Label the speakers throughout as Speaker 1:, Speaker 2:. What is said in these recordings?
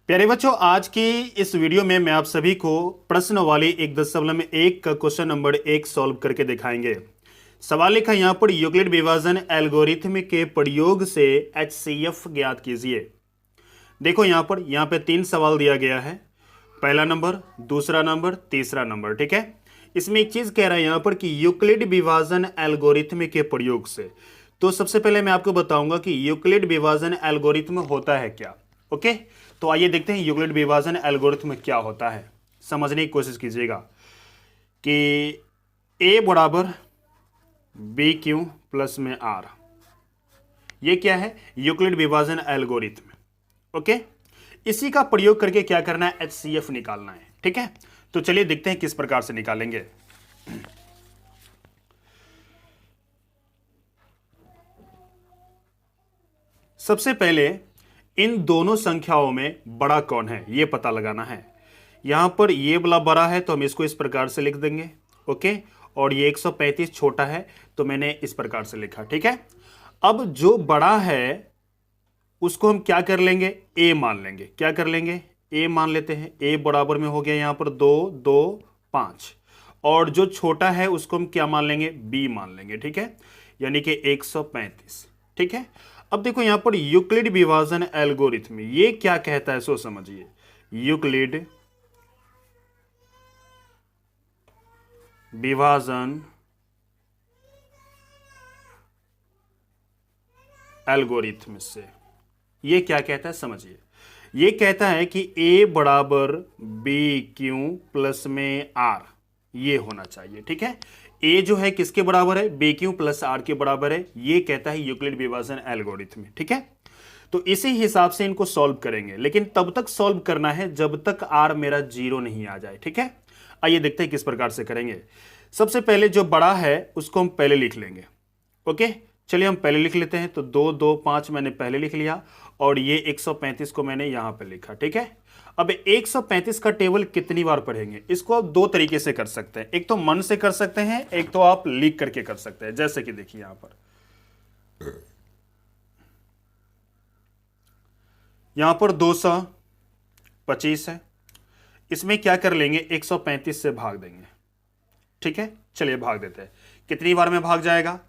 Speaker 1: प्यारे बच्चों, आज की इस वीडियो में मैं आप सभी को प्रश्न वाली 1.1 का क्वेश्चन नंबर 1 सॉल्व करके दिखाएंगे। सवाल लिखा यहां पर, यूक्लिड विभाजन एल्गोरिथम के प्रयोग से HCF ज्ञात कीजिए। देखो यहां पे 3 सवाल दिया गया है, पहला नंबर, दूसरा नंबर, तीसरा नंबर। ठीक है, इसमें एक चीज कह रहा है यहां पर कि यूक्लिड विभाजन एल्गोरिथम के प्रयोग से। तो सबसे पहले मैं आपको बताऊंगा कि यूक्लिड विभाजन एल्गोरिथम होता है क्या। ओके, तो आइए देखते हैं यूक्लिड विभाजन एल्गोरिथम क्या होता है। समझने की कोशिश कीजिएगा कि ए बराबर बी क्यू प्लस में आर, ये क्या है? यूक्लिड विभाजन एल्गोरिथम। ओके, इसी का प्रयोग करके क्या करना है? HCF निकालना है। ठीक है, तो चलिए देखते हैं किस प्रकार से निकालेंगे। सबसे पहले इन दोनों संख्याओं में बड़ा कौन है ये पता लगाना है। यहां पर ये वाला बड़ा है तो हम इसको इस प्रकार से लिख देंगे। ओके, और ये 135 छोटा है तो मैंने इस प्रकार से लिखा। ठीक है, अब जो बड़ा है उसको हम क्या कर लेंगे? ए मान लेंगे। क्या कर लेंगे? ए मान लेते हैं। ए बराबर में हो गया यहां पर 2 2 5, और जो छोटा है उसको हम क्या मान लेंगे? बी मान लेंगे। ठीक है, यानी कि 135। ठीक है, अब देखो यहां पर यूक्लिड विभाजन एल्गोरिथम ये क्या कहता है सो समझिए। यूक्लिड विभाजन एल्गोरिथम से ये क्या कहता है समझिए। ये कहता है कि ए बराबर बी क्यू प्लस में आर, ये होना चाहिए। ठीक है, ए जो है किसके बराबर है? बी क्यू प्लस आर के बराबर है। ये कहता है यूक्लिड विभाजन एल्गोरिथम। ठीक है, तो इसी हिसाब से इनको सॉल्व करेंगे, लेकिन तब तक सॉल्व करना है जब तक आर मेरा 0 नहीं आ जाए। ठीक है, आइए देखते हैं किस प्रकार से करेंगे। सबसे पहले जो बड़ा है उसको हम पहले लिख लेंगे। ओके, चलिए हम पहले लिख लेते हैं। तो 2 2 5 मैंने पहले लिख लिया, और ये 135 को मैंने यहां पर लिखा। ठीक है, अब 135 का टेबल कितनी बार पढ़ेंगे? इसको आप दो तरीके से कर सकते हैं, एक तो मन से कर सकते हैं, एक तो आप लिख करके कर सकते हैं। जैसे कि देखिए यहां पर 225 है, इसमें क्या कर लेंगे? 135 से भाग देंगे। ठीक है, चलिए भाग देते हैं। कितनी बार में भाग जाएगा?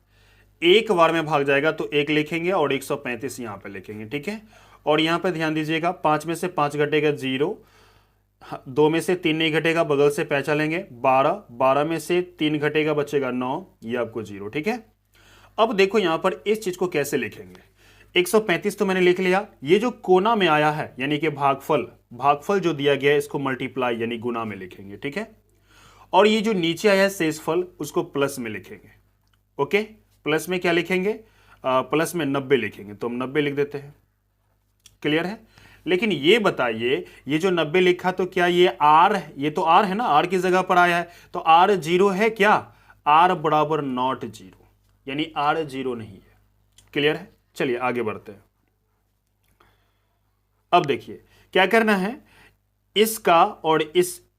Speaker 1: एक बार में भाग जाएगा, तो 1 लिखेंगे और 135 यहां पे लिखेंगे। ठीक है, और यहां पे ध्यान दीजिएगा, 5 में से 5 घटेगा 0, 2 में से 3 नहीं घटेगा, बगल से पैंचा लेंगे 12, 12 में से 3 घटेगा बचेगा 9, ये आपको 0। ठीक है, अब देखो यहां पर इस चीज को कैसे लिखेंगे। 135 तो मैंने लिख लिया, ये जो कोना में आया है यानी कि भागफल, भागफल जो दिया गया है इसको मल्टीप्लाई यानी गुना में लिखेंगे। ठीक है, और ये जो नीचे आया है शेषफल उसको प्लस में लिखेंगे। ओके, प्लस में क्या लिखेंगे? प्लस में 90 लिखेंगे, तो हम 90 लिख देते हैं। क्लियर है? लेकिन ये बताइए, ये जो 90 लिखा तो क्या ये आर, ये तो आर है ना, आर की जगह पर आया है, तो आर 0 है क्या? आर बराबर नॉट 0, यानी आर 0 नहीं है। क्लियर है? चलिए आगे बढ़ते हैं। अब देखिए क्या करना है, इसका और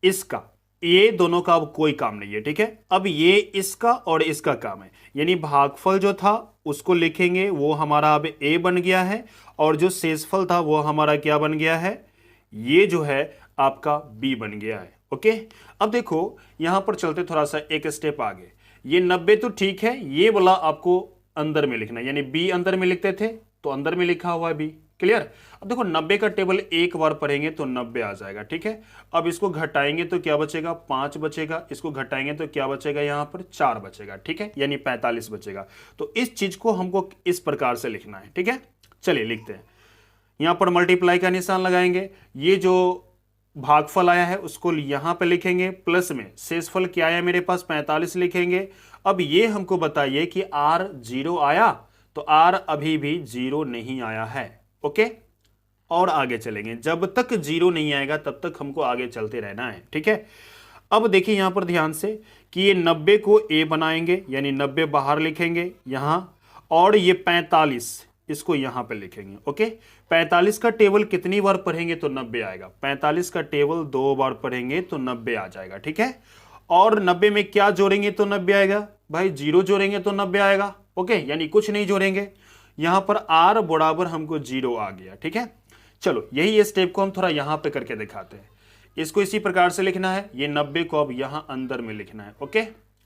Speaker 1: इसका, ये दोनों का अब कोई काम नहीं है। ठीक है, अब ये इसका और इसका काम है, यानी भागफल जो था उसको लिखेंगे, वो हमारा अब ए बन गया है, और जो शेषफल था वो हमारा क्या बन गया है? ये जो है आपका बी बन गया है। ओके, अब देखो यहां पर चलते थोड़ा सा एक स्टेप आगे। ये 90 तो ठीक है, ये वाला आपको अंदर में लिखना है, यानी बी अंदर में लिखते थे तो अंदर में लिखा हुआ है बी। क्लियर? अब देखो 90 का टेबल एक बार पढ़ेंगे तो 90 आ जाएगा। ठीक है, अब इसको घटाएंगे तो क्या बचेगा? 5 बचेगा, इसको घटाएंगे तो क्या बचेगा? यहां पर 4 बचेगा। ठीक है, यानी 45 बचेगा। तो इस चीज को हमको इस प्रकार से लिखना है। ठीक है, चलिए लिखते हैं। यहां पर मल्टीप्लाई का निशान लगाएंगे, ये जो भागफल आया है उसको यहां पर लिखेंगे, प्लस में शेषफल क्या आया मेरे पास? 45 लिखेंगे। अब ये हमको बताइए कि आर 0 आया? तो आर अभी भी 0 नहीं आया है। ओके, और आगे चलेंगे, जब तक 0 नहीं आएगा तब तक हमको आगे चलते रहना है। ठीक है, अब देखिए यहां पर ध्यान से कि ये 90 को ए बनाएंगे, यानी 90 बाहर लिखेंगे यहां, और ये 45 इसको यहां पे लिखेंगे। ओके, 45 का टेबल कितनी बार पढ़ेंगे तो 90 आएगा? 45 का टेबल 2 बार पढ़ेंगे तो 90 आ जाएगा। ठीक है, और 90 में क्या जोड़ेंगे तो 90 आएगा? भाई 0 जोड़ेंगे तो 90 आएगा। ओके, यानी कुछ नहीं जोड़ेंगे, यहां पर आर बराबर हमको 0 आ गया। ठीक है, चलो यही स्टेप को हम थोड़ा यहां पे करके दिखाते हैं। इसको इसी प्रकार से लिखना है, ये 90 को अब यहां अंदर में लिखना है। ओके,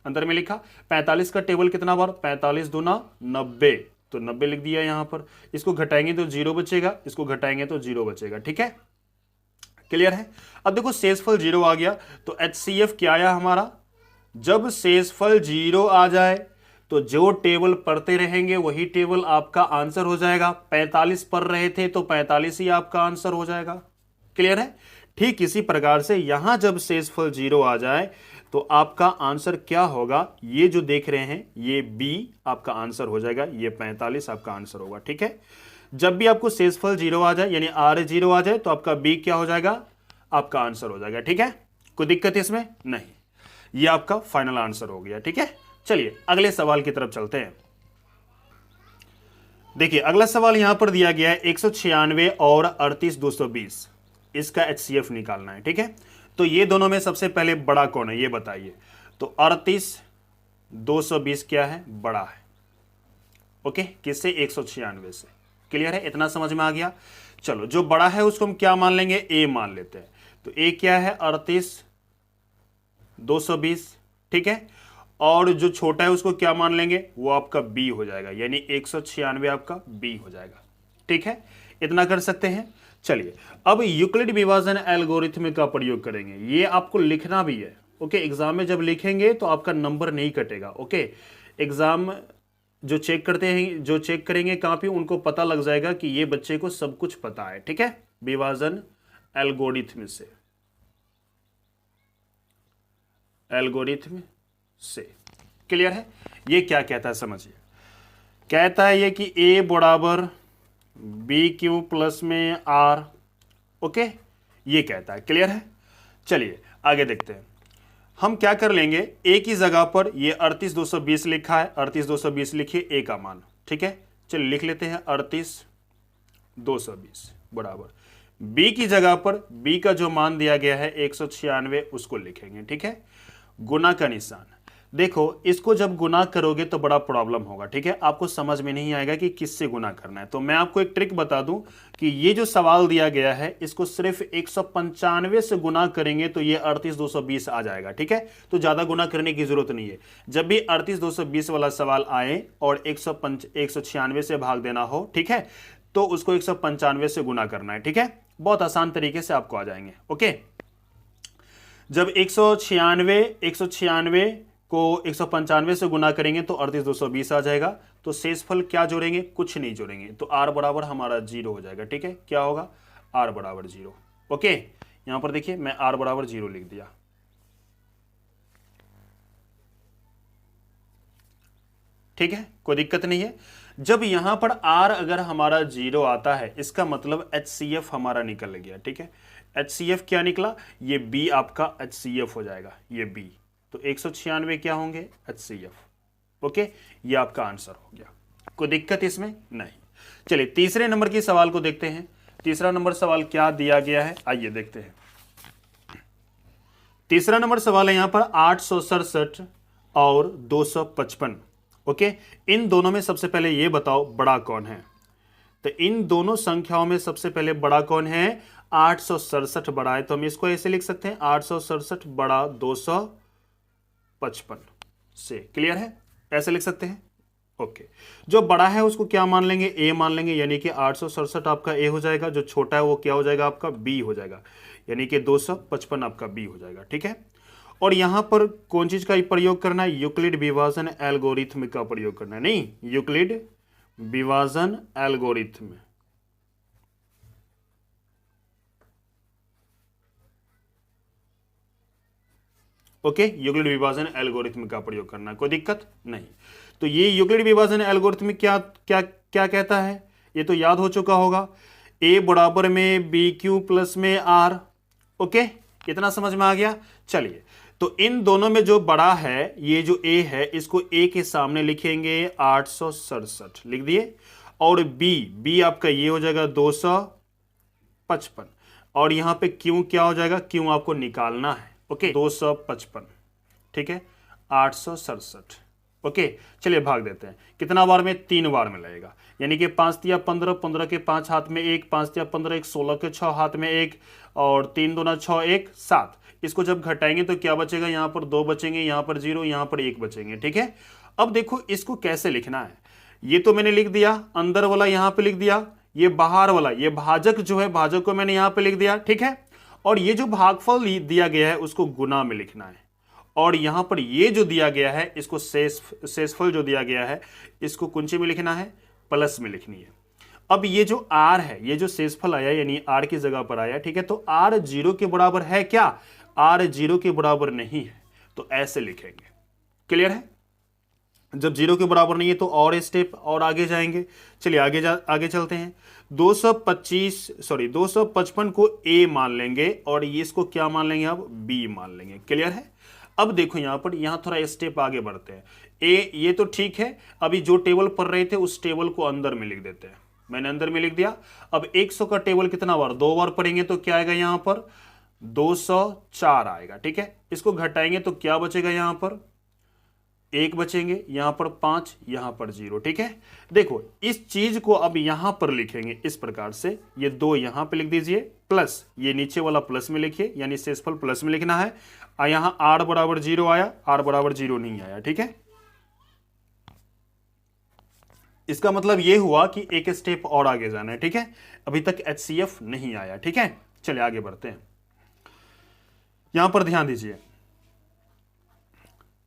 Speaker 1: अंदर में लिखा। 45 का टेबल कितना बार, 45 दूना 90, तो 90 लिख दिया यहां पर। इसको घटाएंगे तो 0 बचेगा, इसको घटाएंगे तो 0 बचेगा। ठीक है, क्लियर है। अब देखो शेषफल 0 आ गया, तो HCF क्या आया हमारा, जब शेषफल 0 आ जाए तो जो टेबल पढ़ते रहेंगे वही टेबल आपका आंसर हो जाएगा। 45 पढ़ रहे थे तो 45 ही आपका आंसर हो जाएगा। क्लियर है। ठीक इसी प्रकार से यहां जब शेषफल 0 आ जाए तो आपका आंसर क्या होगा, ये जो देख रहे हैं ये B आपका आंसर हो जाएगा, ये 45 आपका आंसर होगा। ठीक है, जब भी आपको शेषफल 0 आ जाए यानी R 0 आ जाए तो आपका B क्या हो जाएगा, आपका आंसर हो जाएगा। ठीक है, कोई दिक्कत इसमें नहीं, ये आपका फाइनल आंसर हो गया। ठीक है, चलिए अगले सवाल की तरफ चलते हैं। देखिए अगला सवाल यहां पर दिया गया है 196 और 38220, इसका HCF निकालना है। ठीक है, तो ये दोनों में सबसे पहले बड़ा कौन है ये बताइए। तो 38220 क्या है, बड़ा है। ओके, किससे, 196 से। क्लियर है, इतना समझ में आ गया। चलो जो बड़ा है उसको हम क्या मान लेंगे, A मान लेते हैं। तो A क्या है, 38220। ठीक है, और जो छोटा है उसको क्या मान लेंगे, वो आपका B हो जाएगा, यानी 196 आपका B हो जाएगा। ठीक है, इतना कर सकते हैं। चलिए अब यूक्लिड विभाजन एल्गोरिथम का प्रयोग करेंगे, ये आपको लिखना भी है। ओके, एग्जाम में जब लिखेंगे तो आपका नंबर नहीं कटेगा। ओके, एग्जाम जो चेक करते हैं, जो चेक करेंगे कॉपी, उनको पता लग जाएगा कि ये बच्चे को सब कुछ पता है। ठीक है, विभाजन एल्गोरिथम से, एल्गोरिथम से। क्लियर है, ये क्या कहता है समझिए। कहता है ये कि A बराबर BQ प्लस में R। ओके, ये कहता है। क्लियर है, चलिए आगे देखते हैं। हम क्या कर लेंगे, A की जगह पर ये 38220 लिखा है, 38220 लिखिए A का मान। ठीक है, चलिए लिख लेते हैं 38220 बराबर B की जगह पर B का जो मान दिया गया है 196, उसको लिखेंगे। ठीक है, गुना का निशान। देखो इसको जब गुना करोगे तो बड़ा प्रॉब्लम होगा। ठीक है, आपको समझ में नहीं आएगा कि किससे गुना करना है। तो मैं आपको एक ट्रिक बता दूं कि ये जो सवाल दिया गया है इसको सिर्फ 195 से गुना करेंगे तो ये 38220 आ जाएगा। ठीक है, तो ज्यादा गुना करने की जरूरत नहीं है। जब भी 38220 वाला सवाल आए और 196 से भाग देना हो, ठीक है, तो उसको 195 से गुना करना है। ठीक है, बहुत आसान तरीके से आपको आ जाएंगे। ओके, जब 196 को 195 से गुना करेंगे तो 38220 आ जाएगा। तो शेषफल क्या जोड़ेंगे, कुछ नहीं जोड़ेंगे, तो R बराबर हमारा 0 हो जाएगा। ठीक है, क्या होगा, R बराबर 0। ओके, यहां पर देखिए मैं R बराबर 0 लिख दिया। ठीक है, कोई दिक्कत नहीं है। जब यहां पर R अगर हमारा 0 आता है इसका मतलब HCF हमारा निकल गया। ठीक है, HCF क्या निकला, ये B आपका HCF हो जाएगा, ये B। तो 196 क्या होंगे, HCF। ओके, ये आपका आंसर हो गया, कोई दिक्कत इसमें नहीं। चलिए तीसरे नंबर की सवाल को देखते हैं। तीसरा नंबर सवाल क्या दिया गया है, आइए देखते हैं। तीसरा नंबर सवाल है यहां पर 867 और 255। ओके, इन दोनों में सबसे पहले ये बताओ बड़ा कौन है। तो इन दोनों संख्याओं में सबसे पहले बड़ा कौन है, 867 बड़ा है, तो हम इसको ऐसे लिख सकते हैं 867 बड़ा 255 से। क्लियर है, ऐसे लिख सकते हैं। ओके, जो बड़ा है उसको क्या मान लेंगे, A मान लेंगे, यानी कि 867 आपका A हो जाएगा। जो छोटा है वो क्या हो जाएगा, आपका B हो जाएगा, यानी कि 255 आपका B हो जाएगा। ठीक है, और यहां पर कौन चीज का प्रयोग करना है, यूक्लिड विभाजन एल्गोरिथम का प्रयोग करना है। नहीं, यूक्लिड विभाजन एल्गोरिथम। ओके, यूक्लिड विभाजन एल्गोरिथम का प्रयोग करना, कोई दिक्कत नहीं। तो ये यूक्लिड विभाजन एल्गोरिथम क्या क्या क्या कहता है, ये तो याद हो चुका होगा। A बराबर में BQ प्लस में R। ओके, इतना समझ में आ गया। चलिए, तो इन दोनों में जो बड़ा है, ये जो A है, इसको A के सामने लिखेंगे 867 लिख दिए, और B आपका ये हो जाएगा 255, और यहां पे Q क्या हो जाएगा, Q आपको निकालना है। ओके, 255। ठीक है, 867 ओके, चलिए भाग देते हैं। कितना बार में? 3 बार में लगेगा, यानी कि 5 तिया 15, 15 के 5 हाथ में 1, 5 तिया 15, 1 16 के 6 हाथ में 1 और 3 दूना 6, 1 7। इसको जब घटाएंगे तो क्या बचेगा? यहाँ पर 2 बचेंगे, यहाँ पर 0, यहाँ पर 1 बचेंगे। ठीक है, अब देखो इसको कैसे लिखना है। ये तो मैंने लिख दिया, अंदर वाला यहाँ पे लिख दिया, ये बाहर वाला, ये भाजक जो है, भाजक को मैंने यहाँ पे लिख दिया। ठीक है, और ये जो भागफल दिया गया है उसको गुना में लिखना है, और यहां पर ये जो दिया गया है इसको शेषफल जो दिया गया है इसको कुंची में लिखना है, प्लस में लिखनी है। अब ये जो आर है, ये जो शेषफल आया यानी आर की जगह पर आया, ठीक है, तो आर 0 के बराबर है क्या? आर 0 के बराबर नहीं है, तो ऐसे लिखेंगे। क्लियर है? जब 0 के बराबर नहीं है तो और स्टेप और आगे जाएंगे। चलिए आगे चलते हैं। 255 को ए मान लेंगे और ये इसको क्या मान लेंगे? अब बी मान लेंगे। क्लियर है? अब देखो यहां पर, यहां थोड़ा स्टेप आगे बढ़ते हैं। ए ये तो ठीक है, अभी जो टेबल पढ़ रहे थे उस टेबल को अंदर में लिख देते हैं। मैंने अंदर में लिख दिया। अब 100 का टेबल कितना बार? 2 बार पढ़ेंगे तो क्या आएगा? यहां पर 204 आएगा। ठीक है, इसको घटाएंगे तो क्या बचेगा? यहां पर 1 बचेंगे, यहां पर 5, यहां पर 0। ठीक है, देखो इस चीज को अब यहां पर लिखेंगे इस प्रकार से, ये 2 यहां पे लिख दीजिए, प्लस ये नीचे वाला प्लस में लिखिए, यानी शेषफल प्लस में लिखना है। यहां r बराबर 0 आया, r बराबर 0 नहीं आया। ठीक है, इसका मतलब यह हुआ कि एक स्टेप और आगे जाना है। ठीक है, अभी तक HCF नहीं आया। ठीक है, चलिए आगे बढ़ते हैं। यहां पर ध्यान दीजिए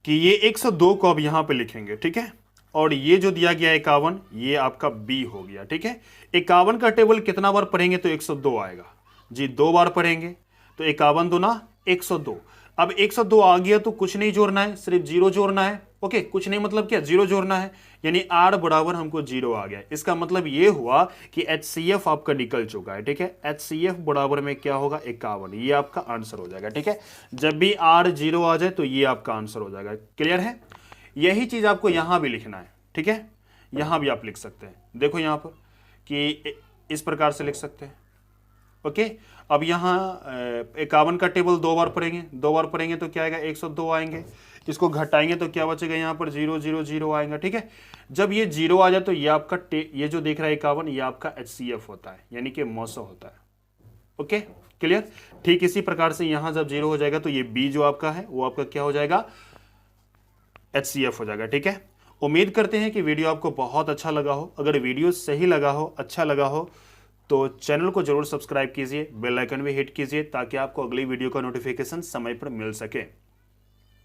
Speaker 1: कि ये 102 को अब यहां पे लिखेंगे। ठीक है, और ये जो दिया गया 51, ये आपका बी हो गया। ठीक है, 51 का टेबल कितना बार पढ़ेंगे तो 102 आएगा जी। 2 बार पढ़ेंगे तो 51 दूना 102। अब 102 आ गया तो कुछ नहीं जोड़ना है, सिर्फ 0 जोड़ना है। ओके, कुछ नहीं मतलब क्या? 0 जोड़ना है, यानी r बराबर हमको 0 आ गया। इसका मतलब ये हुआ कि HCF आपका निकल चुका है। ठीक है, HCF बराबर में क्या होगा? 51। ये आपका आंसर हो जाएगा। ठीक है, जब भी r 0 आ जाए तो ये आपका आंसर हो जाएगा। क्लियर है? यही चीज आपको यहां भी लिखना है। ठीक है, यहां भी आप लिख सकते हैं। देखो यहां पर कि इस प्रकार से लिख सकते हैं। ओके, अब यहां 51 का टेबल 2 बार पढ़ेंगे, 2 बार पढ़ेंगे तो क्या आएगा? 102 आएंगे। इसको घटाएंगे तो क्या बचेगा? यहां पर 0 0 0 आएगा। ठीक है, जब ये 0 आ जाए तो ये आपका ये जो देख रहा है 51, ये आपका HCF होता है, यानी कि मौसो होता है। Okay, clear? ठीक इसी प्रकार से यहां जब 0 हो जाएगा तो ये बी जो आपका है वो आपका क्या हो जाएगा? HCF हो जाएगा। ठीक है, उम्मीद करते हैं कि वीडियो आपको बहुत अच्छा लगा हो। अगर वीडियो सही लगा हो, अच्छा लगा हो, तो चैनल को जरूर सब्सक्राइब कीजिए, बेल आइकन भी हिट कीजिए ताकि आपको अगली वीडियो का नोटिफिकेशन समय पर मिल सके।